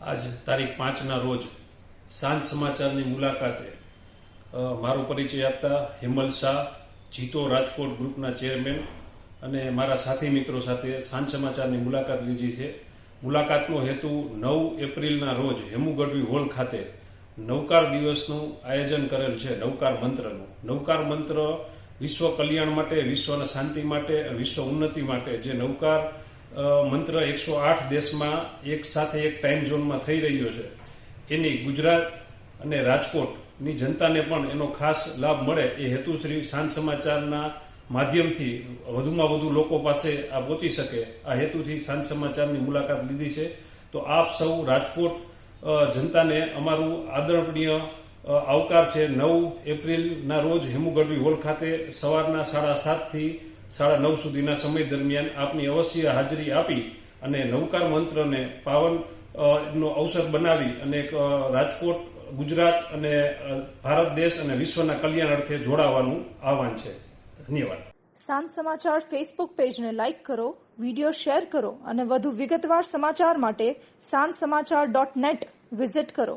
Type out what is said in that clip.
આજ તારીખ 5ના રોજ સાંજ સમાચારની મુલાકાતે મારો પરિચય આપતા હેમલ શાહ, જીતો રાજકોટ ગ્રુપના ચેરમેન અને મારા સાથી મિત્રો સાથે સાંજ સમાચારની મુલાકાત લીધી છે. મુલાકાતનો હેતુ 9 એપ્રિલના રોજ હેમુ ગઢવી હોલ ખાતે નવકાર દિવસનું આયોજન કરેલ છે. નવકાર મંત્રનું. નવકાર મંત્ર વિશ્વ કલ્યાણ માટે, વિશ્વના શાંતિ માટે, વિશ્વ ઉન્નતિ માટે જે નવકાર મંત્ર 108 દેશમાં એક સાથે એક ટાઈમ ઝોનમાં થઈ રહ્યો છે, એની ગુજરાત અને રાજકોટની જનતાને પણ એનો ખાસ લાભ મળે એ હેતુશ્રી સાંજ સમાચારના માધ્યમથી વધુમાં વધુ લોકો પાસે આ પહોંચી શકે આ હેતુથી સાંજ સમાચારની મુલાકાત લીધી છે. તો આપ સૌ રાજકોટ જનતાને અમારું આદરણીય આવકાર છે. 9 એપ્રિલના રોજ હેમુ ગઢવી હોલ ખાતે સવારના 7:30 થી 9:30 સુધીના સમય દરમિયાન આપની અવશ્ય હાજરી આપી અને નવકાર મંત્રને પાવન નો અવસર બનાવી અને રાજકોટ, ગુજરાત અને ભારત દેશ અને વિશ્વના કલ્યાણ અર્થે જોડાવાનું આહવાન છે. ધન્યવાદ. સાંજ સમાચાર ફેસબુક પેજને લાઇક કરો, વિડીયો શેર કરો અને વધુ વિગતવાર સમાચાર માટે sanssamachar.net વિઝિટ કરો.